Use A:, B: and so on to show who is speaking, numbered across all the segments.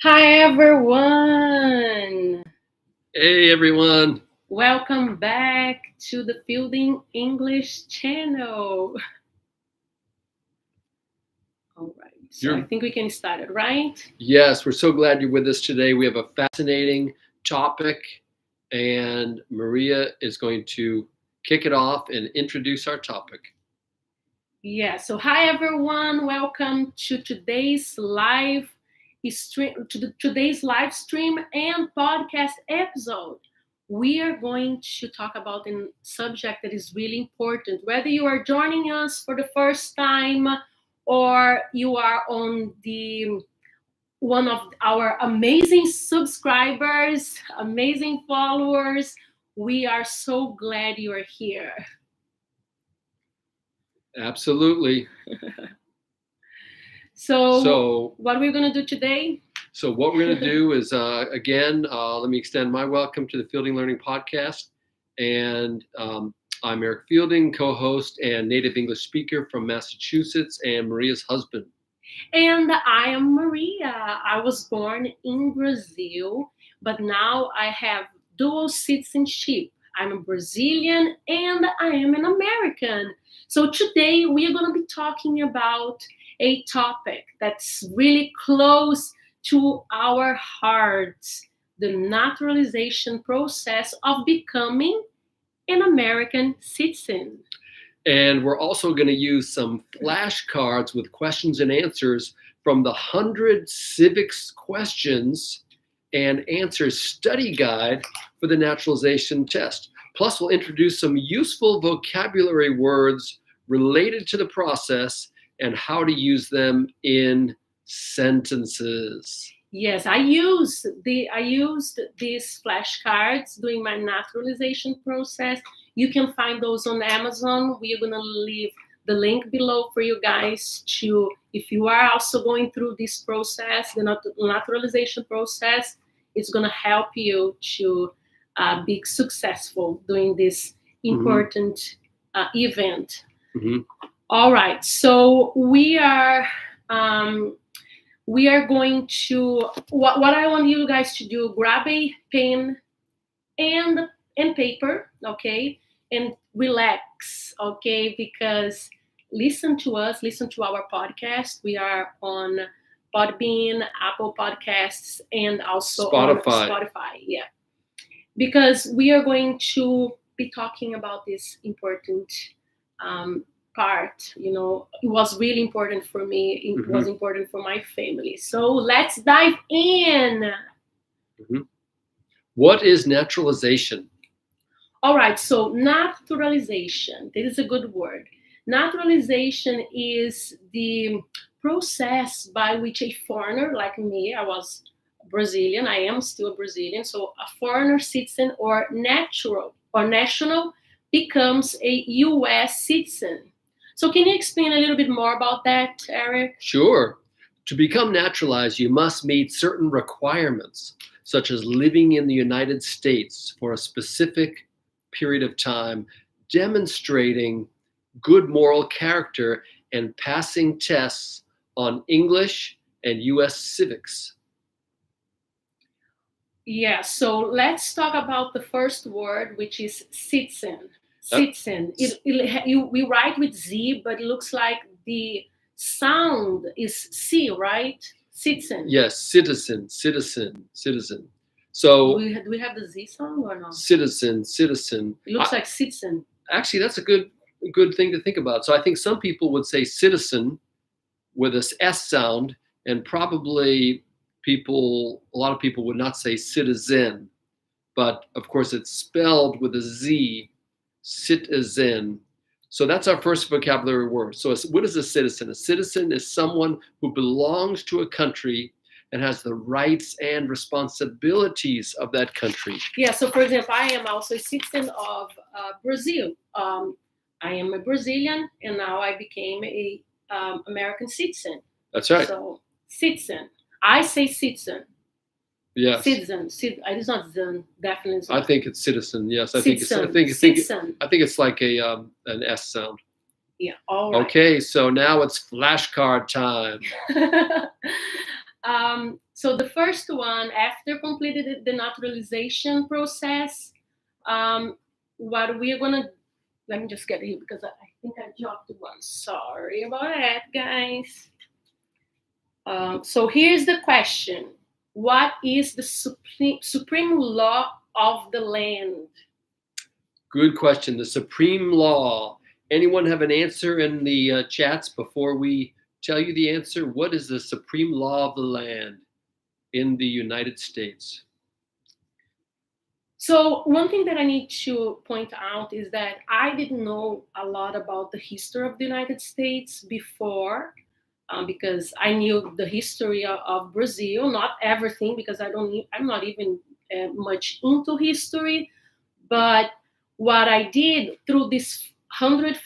A: Hi everyone!
B: Hey everyone!
A: Welcome back to the Fielding English channel. All right, so I think we can start it, right?
B: Yes, we're so glad you're with us today. We have a fascinating topic, and Maria is going to kick it off and introduce our topic.
A: Yeah, so hi everyone, welcome to today's live stream and podcast episode. We are going to talk about a subject that is really important. Whether you are joining us for the first time or you are on the one of our amazing subscribers, amazing followers, we are so glad you are here.
B: Absolutely.
A: So what we're going to do today?
B: So what we're going to do is, again, let me extend my welcome to the Fielding Learning Podcast. And I'm Eric Fielding, co-host and native English speaker from Massachusetts, and Maria's husband.
A: And I am Maria. I was born in Brazil, but now I have dual citizenship. I'm a Brazilian and I am an American. So today we are going to be talking about a topic that's really close to our hearts, the naturalization process of becoming an American citizen.
B: And we're also going to use some flashcards with questions and answers from the 100 Civics Questions and Answers Study Guide for the Naturalization Test. Plus, we'll introduce some useful vocabulary words related to the process and how to use them in sentences.
A: Yes, I used these flashcards during my naturalization process. You can find those on Amazon. We are gonna leave the link below for you guys to, if you are also going through this process, the naturalization process, it's gonna help you to be successful during this important event.
B: Mm-hmm.
A: All right, so we are going to, what I want you guys to do, grab a pen and paper, okay, and relax, okay, because listen to us, listen to our podcast. We are on Podbean, Apple Podcasts, and also
B: Spotify.
A: on Spotify, yeah, because we are going to be talking about this important part. You know, it was really important for me. It was important for my family. So let's dive in.
B: What is naturalization?
A: All right, so naturalization, that is a good word. Naturalization is the process by which a foreigner like me, I was Brazilian, I am still a Brazilian, so a foreigner citizen or national becomes a U.S. citizen. So can you explain a little bit more about that, Eric?
B: Sure. To become naturalized, you must meet certain requirements, such as living in the United States for a specific period of time, demonstrating good moral character, and passing tests on English and U.S. civics.
A: Yeah, so let's talk about the first word, which is citizen. Citizen. We write with Z, but it looks like the sound is C, right? Citizen.
B: Yes, citizen. So
A: do we have the Z sound or not?
B: Citizen.
A: It looks like citizen.
B: Actually, that's a good thing to think about. So I think some people would say citizen with this S sound, and probably a lot of people would not say citizen, but of course it's spelled with a Z, citizen. So that's our first vocabulary word. So what is a citizen? A citizen is someone who belongs to a country and has the rights and responsibilities of that country.
A: Yeah, so for example, I am also a citizen of Brazil. I am a Brazilian, and now I became a American citizen.
B: That's right.
A: So citizen. I say citizen.
B: Yes.
A: Citizen. It's not Zen, definitely.
B: I think it's citizen. Yes, I
A: citizen.
B: think it's like an S sound.
A: Yeah. All right.
B: Okay, so now it's flashcard time.
A: So the first one, after completed the naturalization process, um, what we're gonna let me just get here because I think I dropped one. Sorry about that, guys. So here's the question: what is the supreme law of the land?
B: Good question. The supreme law. Anyone have an answer in the chats before we tell you the answer? What is the supreme law of the land in the United States?
A: So one thing that I need to point out is that I didn't know a lot about the history of the United States before, because I knew the history of Brazil, not everything, because I'm not even much into history. But what I did through these 100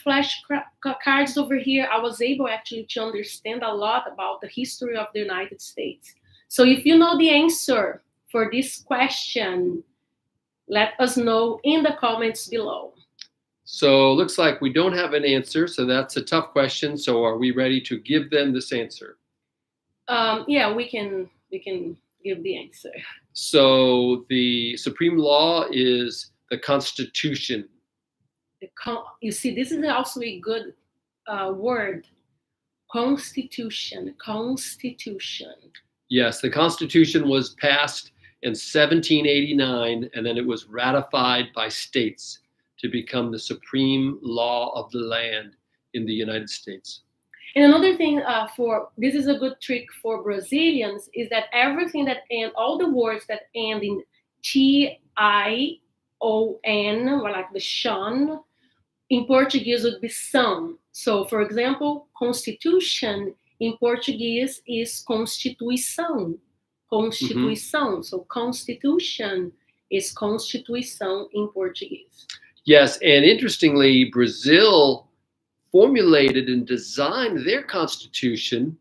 A: cards over here, I was able actually to understand a lot about the history of the United States. So if you know the answer for this question, let us know in the comments below.
B: So looks like we don't have an answer, so that's a tough question. So are we ready to give them this answer?
A: Yeah, we can give the answer.
B: So the supreme law is the Constitution.
A: You see, this is also a good word. Constitution.
B: Yes, the Constitution was passed in 1789, and then it was ratified by states to become the supreme law of the land in the United States.
A: And another thing for this is a good trick for Brazilians is that everything that all the words that end in TION, or like the shon, in Portuguese would be são. So, for example, constitution in Portuguese is constituição. Constituição. Mm-hmm. So, constitution is constituição in Portuguese.
B: Yes, and interestingly, Brazil formulated and designed their constitution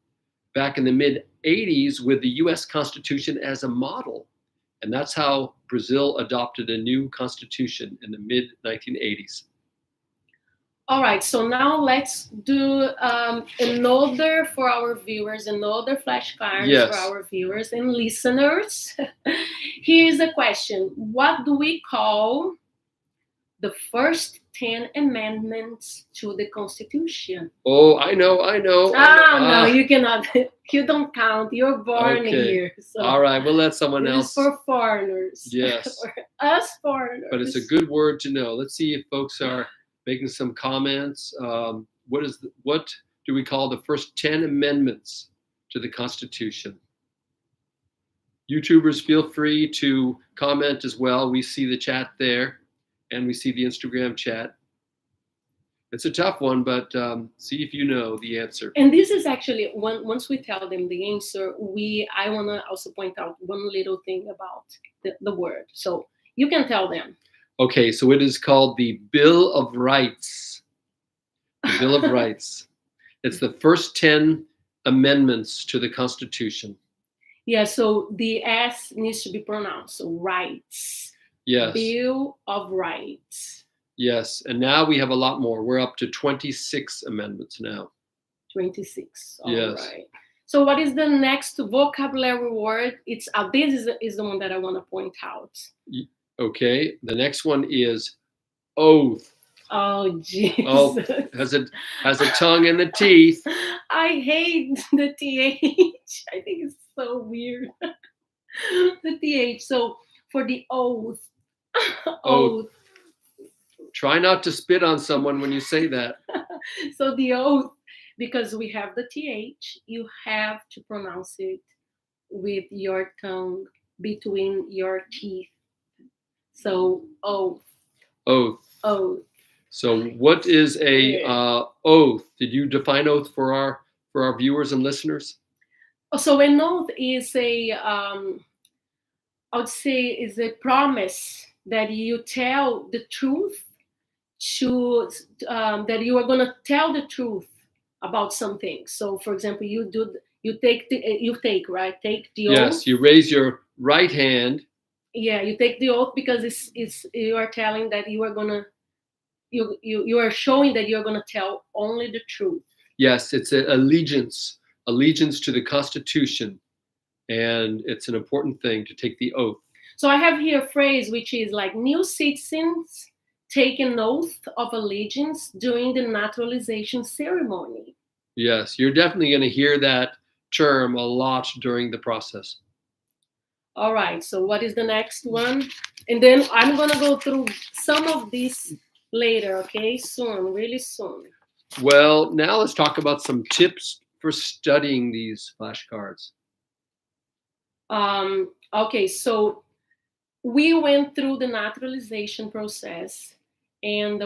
B: back in the mid 80s with the US Constitution as a model. And that's how Brazil adopted a new constitution in the mid 1980s.
A: All right, so now let's do another for our viewers, another flashcards for our viewers and listeners. Here's a question: what do we call the first 10 amendments to the Constitution?
B: Oh, I know.
A: No, you cannot. You don't count. You're born here. So
B: all right, we'll let someone else.
A: This is for foreigners.
B: Yes.
A: For us foreigners.
B: But it's a good word to know. Let's see if folks are making some comments. What do we call the first 10 amendments to the Constitution? YouTubers, feel free to comment as well. We see the chat there. And we see the Instagram chat. It's a tough one, but see if you know the answer.
A: And this is actually, once we tell them the answer, I want to also point out one little thing about the word. So you can tell them.
B: Okay, so it is called the Bill of Rights. The Bill of Rights. It's the first 10 amendments to the Constitution.
A: Yeah, so the S needs to be pronounced, so rights.
B: Yes.
A: Bill of Rights.
B: Yes, and now we have a lot more. We're up to 26 amendments now.
A: 26. All
B: yes.
A: Right. So what is the next vocabulary word? It's this is the one that I want to point out.
B: Okay, the next one is oath.
A: Oh, Jesus.
B: Oh, has a tongue and the teeth.
A: I hate the TH. I think it's so weird. The TH. So for the oath. Oath.
B: Try not to spit on someone when you say that.
A: So the oath, because we have the TH, you have to pronounce it with your tongue between your teeth. So oath.
B: Oath.
A: Oath.
B: So what is a oath? Did you define oath for our viewers and listeners?
A: So an oath is I would say is a promise that you tell the truth that you are going to tell the truth about something. So, for example, take the oath.
B: Yes, you raise your right hand.
A: Yeah, you take the oath because it's you are telling that you are gonna you are showing that you're gonna tell only the truth.
B: Yes, it's an allegiance to the Constitution. and it's an important thing to take the oath.
A: So I have here a phrase which is like new citizens take an oath of allegiance during the naturalization ceremony.
B: Yes, you're definitely going to hear that term a lot during the process.
A: All right, so what is the next one? And then I'm going to go through some of these later, okay? Soon, really soon.
B: Well, now let's talk about some tips for studying these flashcards.
A: Okay, so we went through the naturalization process, and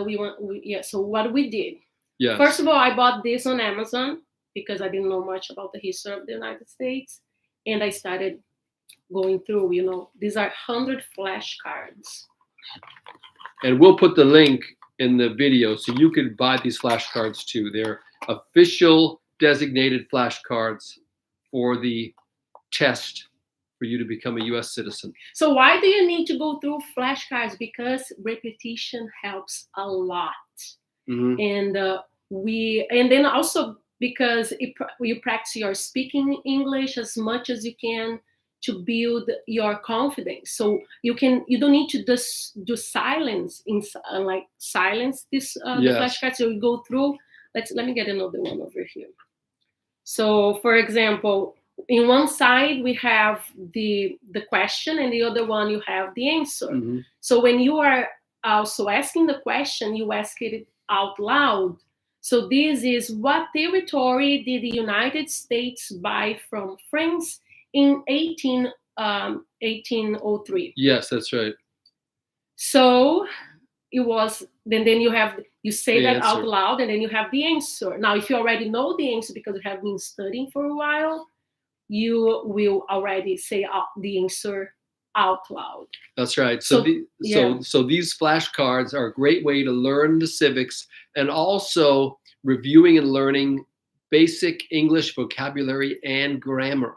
A: so what we did.
B: Yes.
A: First of all, I bought this on Amazon because I didn't know much about the history of the United States, and I started going through, these are 100 flashcards.
B: And we'll put the link in the video so you could buy these flashcards too. They're official designated flashcards for the test for you to become a U.S. citizen.
A: So why do you need to go through flashcards? Because repetition helps a lot.
B: Mm-hmm.
A: And then also because you practice your speaking English as much as you can to build your confidence. So you don't need to just do silence silence this the flashcards. So you go through. Let me get another one over here. So for example, in one side we have the question, and the other one you have the answer.
B: Mm-hmm.
A: So when you are also asking the question, you ask it out loud. So this is, what territory did the United States buy from France in 1803?
B: Yes, that's right.
A: So it was, then you say
B: the
A: that
B: answer
A: out loud, and then you have the answer. Now, if you already know the answer because you have been studying for a while, you will already say the answer out loud.
B: That's right. So these flashcards are a great way to learn the civics, and also reviewing and learning basic English vocabulary and grammar.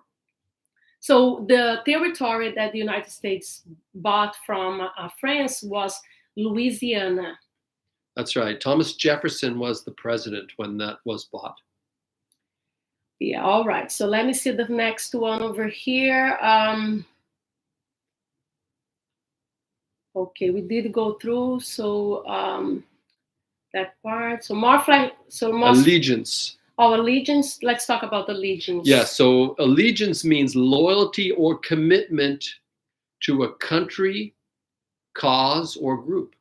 A: So the territory that the United States bought from France was Louisiana.
B: That's right. Thomas Jefferson was the president when that was bought.
A: Yeah, all right. So let me see the next one over here. Okay, we did go through, so that part. So allegiance. Oh, allegiance. Let's talk about allegiance.
B: Yeah, so allegiance means loyalty or commitment to a country, cause, or group.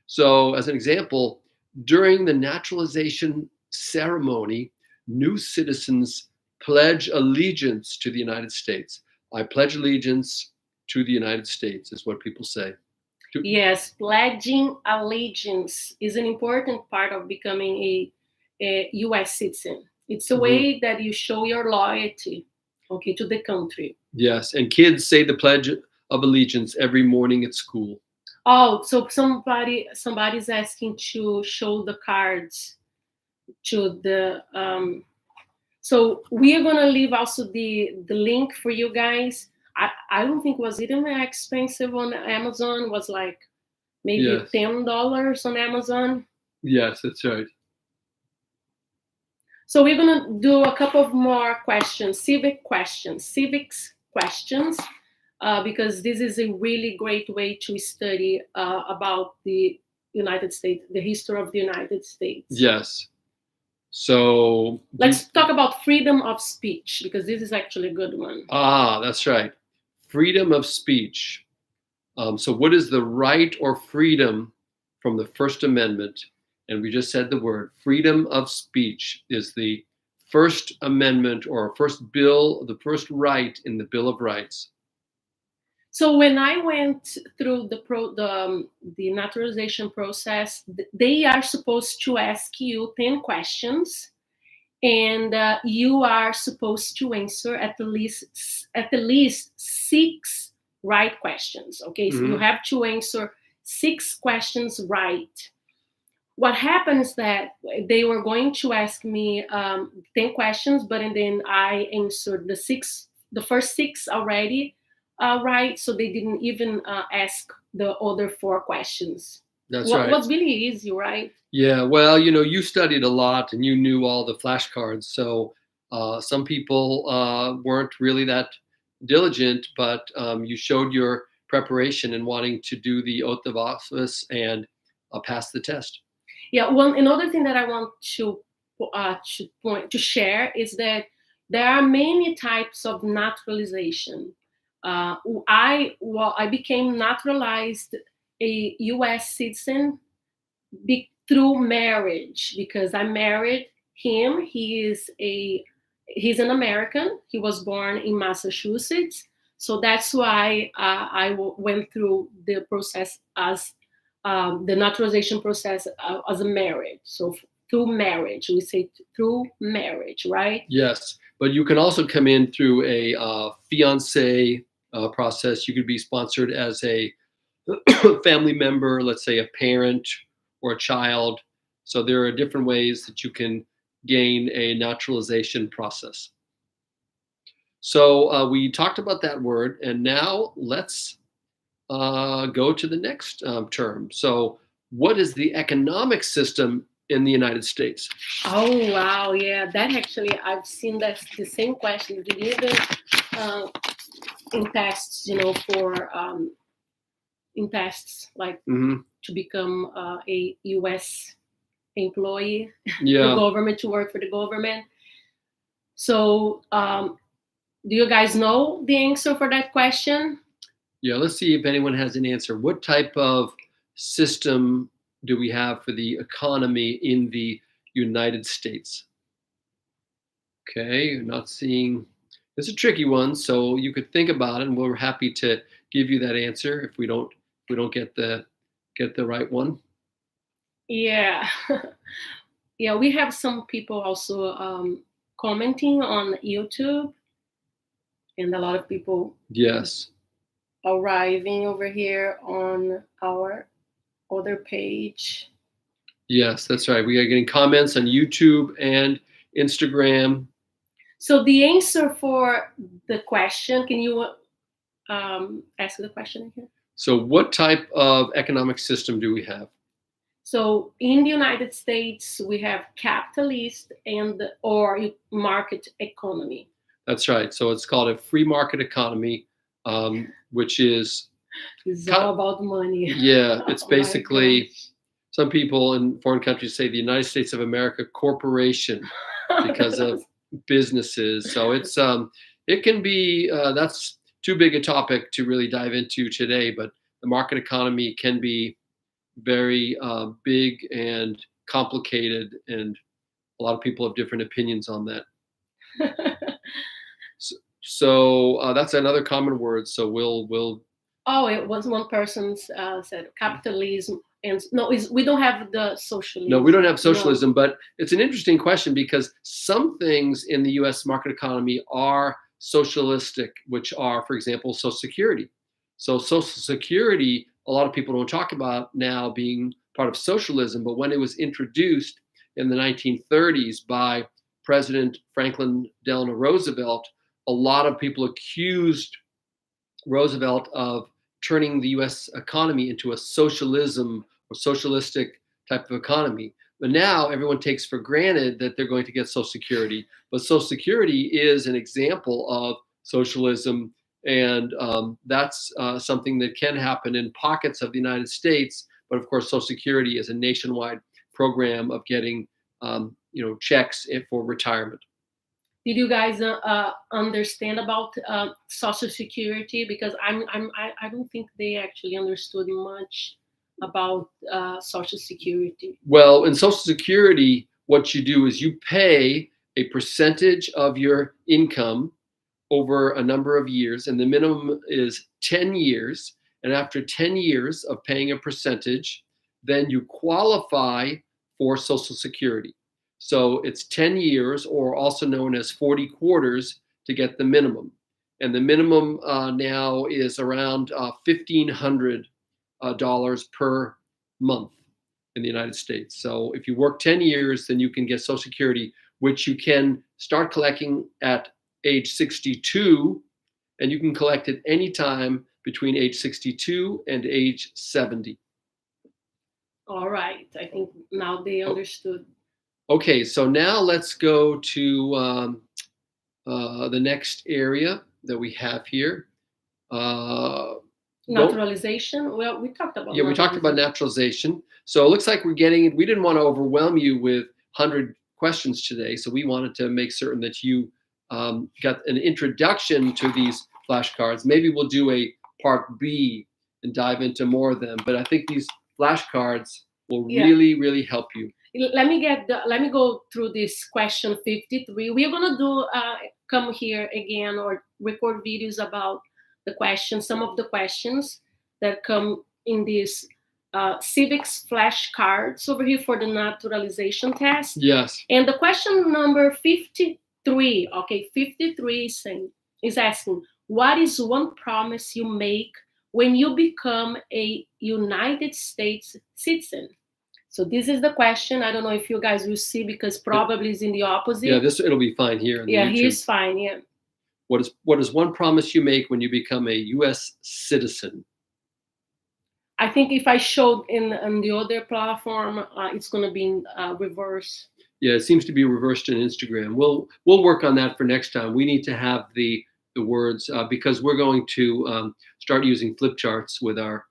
B: So as an example, during the naturalization ceremony, new citizens pledge allegiance to the United States. I pledge allegiance to the United States is what people say.
A: Yes, pledging allegiance is an important part of becoming a U.S. citizen. It's a way that you show your loyalty, to the country.
B: Yes, and kids say the Pledge of Allegiance every morning at school.
A: Oh, so somebody's asking to show the cards to the. So we are gonna leave also the link for you guys. I don't think was even expensive on Amazon. It was like maybe $10 on Amazon.
B: Yes, that's right.
A: So we're gonna do a couple of more questions, civics questions, because this is a really great way to study about the United States, the history of the United States.
B: Yes. So
A: let's talk about freedom of speech, because this is actually a good one.
B: Ah, that's right. Freedom of speech. So what is the right or freedom from the First Amendment? And we just said the word freedom of speech is the First Amendment, or first bill, the first right in the Bill of Rights.
A: So when I went through the naturalization process, they are supposed to ask you 10 questions, and you are supposed to answer at the least 6 right questions. Okay, so you have to answer 6 questions right. What happens is that they were going to ask me 10 questions, and then I answered the first 6 already right, so they didn't even ask the other 4 questions.
B: That's right.
A: What's really easy, right?
B: Yeah, well, you studied a lot and you knew all the flashcards, so some people weren't really that diligent, but you showed your preparation in wanting to do the oath of office and pass the test.
A: Yeah, well, another thing that I want to share is that there are many types of naturalization. I became naturalized a U.S. citizen through marriage because I married him. He's an American. He was born in Massachusetts, so that's why went through the process as the naturalization process as a marriage. So through marriage, we say through marriage, right?
B: Yes, but you can also come in through a fiance process. You could be sponsored as a family member, let's say a parent or a child. So there are different ways that you can gain a naturalization process. So we talked about that word, and now let's go to the next term. So, what is the economic system in the United States?
A: Oh wow, yeah, that actually I've seen that the same question. Did you even in tests, for in tests like to become a U.S. employee,
B: Yeah.
A: the government, to work for the government. So, do you guys know the answer for that question?
B: Yeah, let's see if anyone has an answer. What type of system do we have for the economy in the United States? Okay, not seeing. It's a tricky one, so you could think about it, and we're happy to give you that answer if we don't get the right one.
A: Yeah, yeah. We have some people also commenting on YouTube, and a lot of people
B: Yes.
A: arriving over here on our other page.
B: Yes, that's right. We are getting comments on YouTube and Instagram.
A: So the answer for the question, can you ask the question again?
B: So, what type of economic system do we have?
A: So in the United States, we have capitalist and or market economy.
B: That's right. So it's called a free market economy, which is
A: It's all about money.
B: Yeah, it's
A: Oh my
B: basically some people in foreign countries say the United States of America corporation because of businesses. So it can be that's too big a topic to really dive into today, but the market economy can be very big and complicated, and a lot of people have different opinions on that. So that's another common word. So we'll.
A: Oh, it was one person said capitalism, and no, we don't have the socialism.
B: No, we don't have socialism, but it's an interesting question because some things in the U.S. market economy are socialistic, which are, for example, Social Security. So Social Security, a lot of people don't talk about now being part of socialism, but when it was introduced in the 1930s by President Franklin Delano Roosevelt, a lot of people accused Roosevelt of turning the U.S. economy into a socialism or socialistic type of economy. But now everyone takes for granted that they're going to get Social Security. But Social Security is an example of socialism, and that's something that can happen in pockets of the United States. But of course, Social Security is a nationwide program of getting checks for retirement.
A: Did you guys understand about Social Security? Because I don't think they actually understood much about Social Security.
B: Well, in Social Security, what you do is you pay a percentage of your income over a number of years, and the minimum is 10 years. And after 10 years of paying a percentage, then you qualify for Social Security. So it's 10 years, or also known as 40 quarters, to get the minimum. And the minimum now is around $1,500 per month in the United States. So if you work 10 years, then you can get Social Security, which you can start collecting at age 62, and you can collect it anytime between age 62 and age 70.
A: All right. I think now they understood.
B: Okay, so now let's go to the next area. that we have here.
A: Naturalization. Well, we talked about.
B: Yeah, we talked about naturalization. So it looks like we're getting it. We didn't want to overwhelm you with 100 questions today, so we wanted to make certain that you got an introduction to these flashcards. Maybe we'll do a part B and dive into more of them. But I think these flashcards will really help you.
A: Let me go through this question 53. We're gonna do come here again or record videos about the questions, some of the questions that come in these civics flashcards over here for the naturalization test.
B: Yes.
A: And the question number 53, okay, 53 is asking, what is one promise you make when you become a United States citizen? So this is the question. I don't know if you guys will see because probably it's in the opposite.
B: Yeah, it'll be fine here.
A: Here's fine. Yeah.
B: What is one promise you make when you become a U.S. citizen?
A: I think if I showed in the other platform, it's going to be in reverse.
B: Yeah, it seems to be reversed in Instagram. We'll work on that for next time. We need to have the words because we're going to start using flip charts with our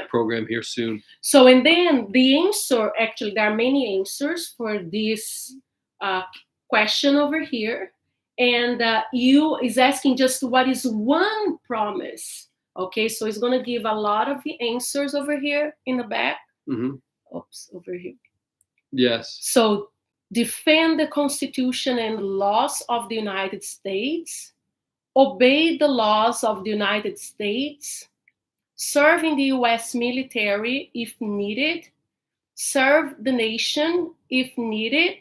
B: program here soon.
A: So, and then the answer, actually, there are many answers for this question over here. And you is asking just what is one promise. Okay, so it's going to give a lot of the answers over here in the back.
B: Mm-hmm.
A: Oops, over here.
B: Yes.
A: So defend the Constitution and laws of the United States, obey the laws of the United States, serve in the U.S. military if needed, serve the nation if needed,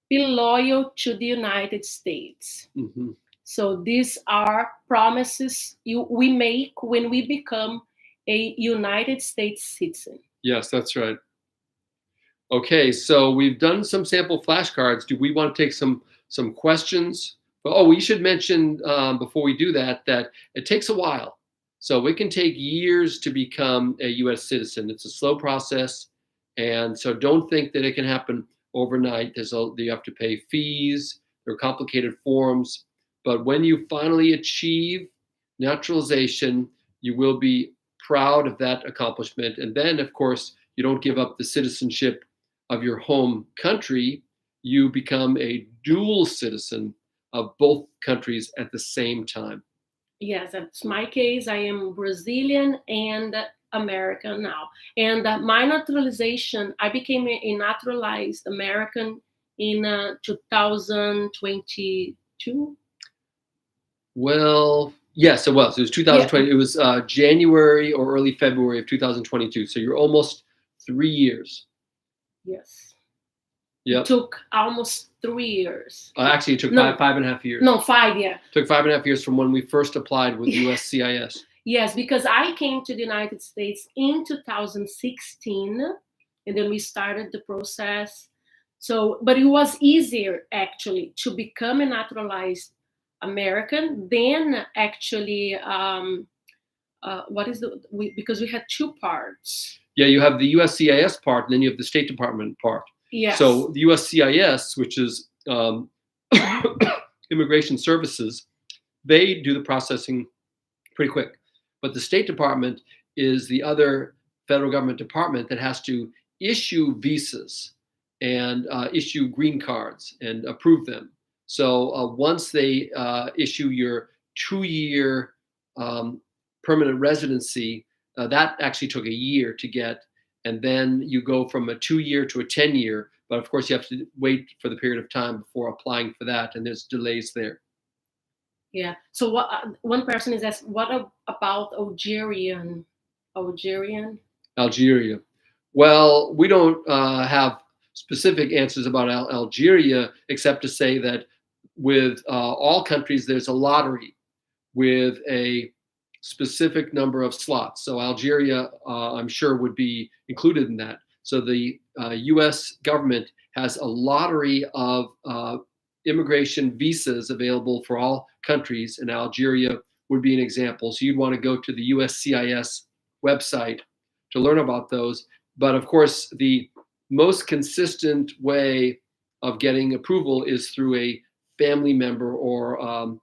A: be loyal to the United States.
B: Mm-hmm.
A: So these are promises we make when we become a United States citizen.
B: Yes, that's right. Okay, so we've done some sample flashcards. Do we want to take some questions? Oh, we should mention before we do that it takes a while. So it can take years to become a U.S. citizen. It's a slow process, and so don't think that it can happen overnight. You have to pay fees. There are complicated forms. But when you finally achieve naturalization, you will be proud of that accomplishment. And then, of course, you don't give up the citizenship of your home country. You become a dual citizen of both countries at the same time.
A: Yes, that's my case. I am Brazilian and American now. And my naturalization, I became a naturalized American in 2022.
B: Well, yes, it was. It was 2020. Yeah. It was January or early February of 2022. So you're almost 3 years.
A: Yes.
B: Yep.
A: It took almost 3 years.
B: Actually, it took five and a half years.
A: No, 5, yeah.
B: It took 5.5 years from when we first applied with USCIS.
A: Yes, because I came to the United States in 2016, and then we started the process. So, but it was easier, actually, to become a naturalized American than actually, because we had 2 parts.
B: Yeah, you have the USCIS part, and then you have the State Department part.
A: Yes.
B: So the USCIS, which is Immigration Services, they do the processing pretty quick. But the State Department is the other federal government department that has to issue visas and issue green cards and approve them. So once they issue your 2-year permanent residency, that actually took a year to get. And then you go from a 2-year to a 10-year. But of course, you have to wait for the period of time before applying for that. And there's delays there.
A: Yeah. So what one person is asking, what about Algeria?
B: Well, we don't have specific answers about Algeria, except to say that with all countries, there's a lottery with a specific number of slots. So Algeria, I'm sure, would be included in that. So the U.S. government has a lottery of immigration visas available for all countries, and Algeria would be an example. So you'd want to go to the USCIS website to learn about those. But of course, the most consistent way of getting approval is through a family member or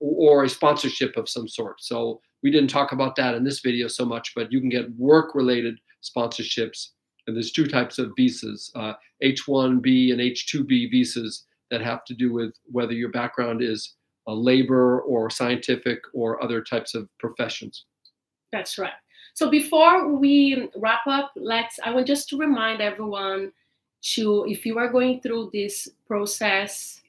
B: or a sponsorship of some sort. So we didn't talk about that in this video so much, but you can get work-related sponsorships. And there's two types of visas, H-1B and H-2B visas that have to do with whether your background is labor or scientific or other types of professions.
A: That's right. So before we wrap up, I want just to remind everyone to, if you are going through this process,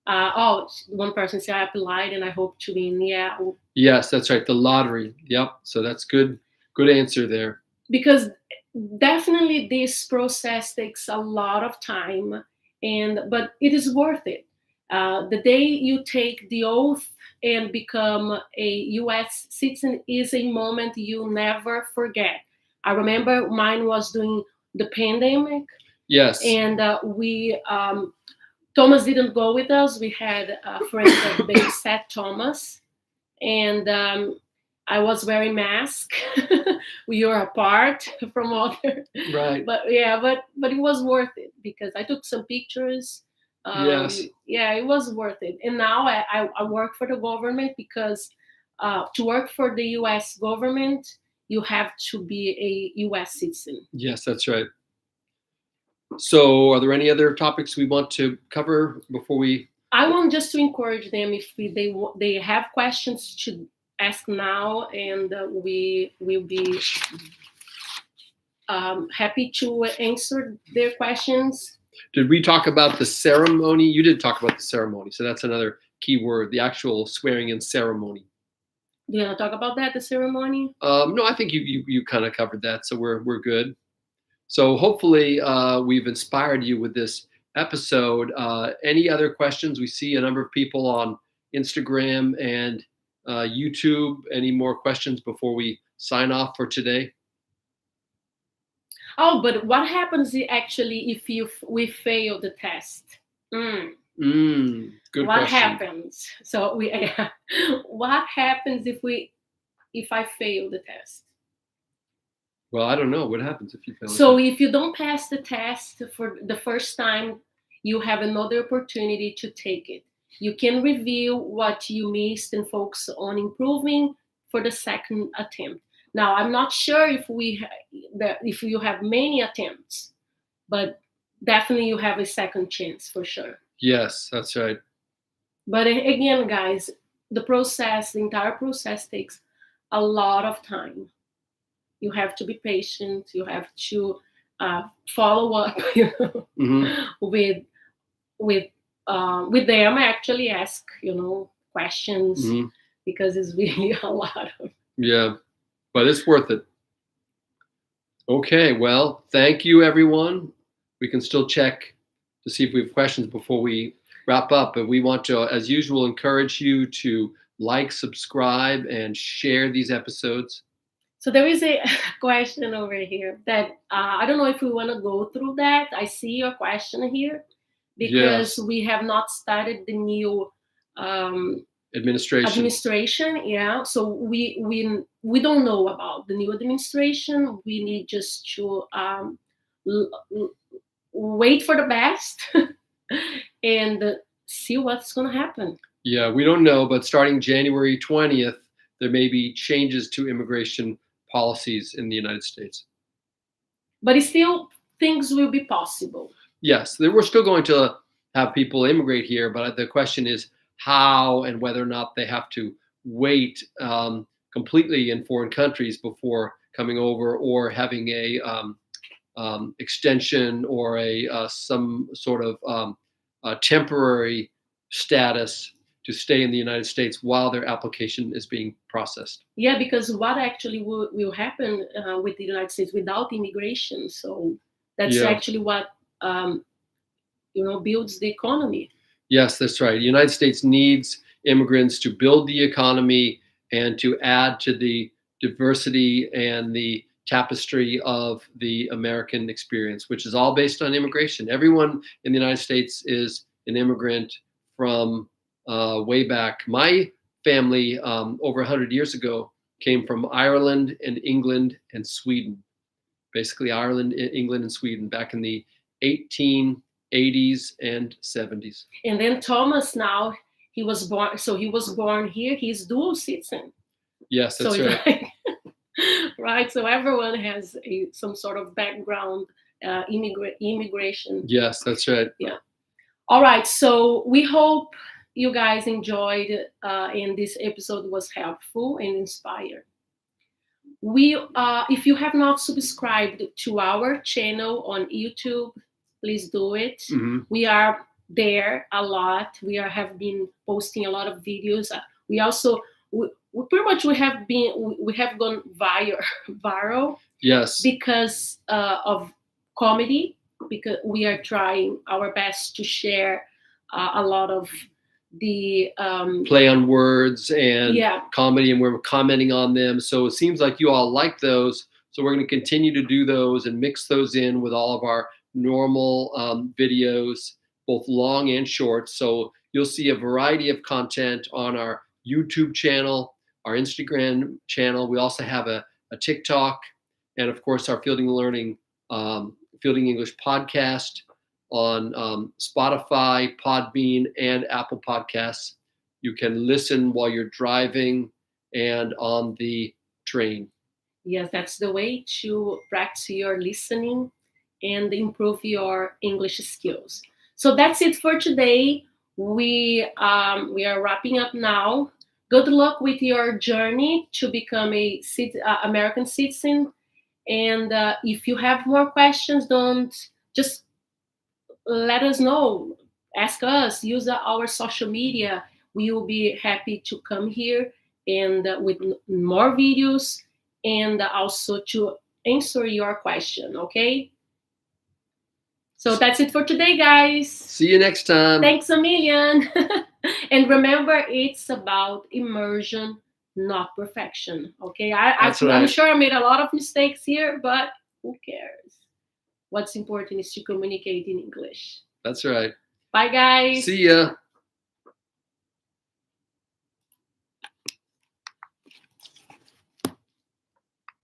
A: one person said I applied and I hope to win. Yeah.
B: Yes, that's right. The lottery. Yep. So that's good. Good answer there.
A: Because definitely this process takes a lot of time, but it is worth it. The day you take the oath and become a U.S. citizen is a moment you never forget. I remember mine was during the pandemic.
B: Yes.
A: And Thomas didn't go with us. We had a friend that babysat Thomas, and I was wearing mask. We were apart from other.
B: Right.
A: But it was worth it because I took some pictures.
B: Yes.
A: Yeah, it was worth it. And now I work for the government because to work for the U.S. government, you have to be a U.S. citizen.
B: Yes, that's right. So are there any other topics we want to cover before we?
A: I want just to encourage them if they have questions to ask now, and we will be happy to answer their questions.
B: Did we talk about the ceremony? You did talk about the ceremony, so that's another key word, the actual swearing-in ceremony.
A: Do you want to talk about that, the ceremony?
B: No, I think you kind of covered that, so we're good. So hopefully we've inspired you with this episode. Any other questions? We see a number of people on Instagram and YouTube. Any more questions before we sign off for today?
A: Oh, but what happens actually if we fail the test?
B: Good
A: what
B: question.
A: happens? So what happens if I fail the test?
B: Well, I don't know. What happens if you fail?
A: So if you don't pass the test for the first time, you have another opportunity to take it. You can review what you missed and focus on improving for the second attempt. Now, I'm not sure if you have many attempts, but definitely you have a second chance for sure.
B: Yes, that's right.
A: But again, guys, the entire process takes a lot of time. You have to be patient. You have to follow up, with them. Actually, ask questions because it's really a lot of.
B: Yeah, but it's worth it. Okay, well, thank you, everyone. We can still check to see if we have questions before we wrap up, but we want to, as usual, encourage you to like, subscribe, and share these episodes.
A: So there is a question over here that I don't know if we want to go through that. I see your question here because we have not started the new administration. Yeah, so we don't know about the new administration. We need just to wait for the best and see what's going to happen.
B: Yeah, we don't know, but starting January 20th, there may be changes to immigration policies in the United States.
A: But still, things will be possible.
B: Yes, we're still going to have people immigrate here, but the question is how and whether or not they have to wait completely in foreign countries before coming over, or having a extension or some sort of temporary status to stay in the United States while their application is being processed.
A: Yeah, because what actually will happen with the United States without immigration? So that's actually what builds the economy.
B: Yes, that's right. The United States needs immigrants to build the economy and to add to the diversity and the tapestry of the American experience, which is all based on immigration. Everyone in the United States is an immigrant from way back. My family, over 100 years ago, came from Ireland and England and Sweden. Basically, Ireland, England, and Sweden back in the 1880s and 70s.
A: And then Thomas now He was born. So he was born here. He's dual citizen.
B: Yes,
A: So
B: that's
A: it's
B: right.
A: like, right. So everyone has some sort of background, immigration.
B: Yes, that's right.
A: Yeah. All right. So we hope you guys enjoyed, and this episode was helpful and inspired. If you have not subscribed to our channel on YouTube, please do it. We are there a lot. Have been posting a lot of videos. We also we pretty much we have gone viral.
B: Yes.
A: Because of comedy, because we are trying our best to share a lot of the
B: play on words and comedy, and we're commenting on them. So it seems like you all like those. So we're going to continue to do those and mix those in with all of our normal videos, both long and short. So you'll see a variety of content on our YouTube channel, our Instagram channel. We also have a TikTok, and of course our Fielding English podcast on Spotify, Podbean, and Apple Podcasts. You can listen while you're driving and on the train.
A: Yes, that's the way to practice your listening and improve your English skills. So that's it for today. We are wrapping up now. Good luck with your journey to become a American citizen. And if you have more questions, don't just let us know. Ask us. Use our social media. We will be happy to come here and with more videos and also to answer your question. Okay. So that's it for today, guys.
B: See you next time.
A: Thanks a million. And remember, it's about immersion, not perfection. Okay. I'm sure I made a lot of mistakes here, but who cares? What's important is to communicate in English.
B: That's right.
A: Bye, guys.
B: See ya.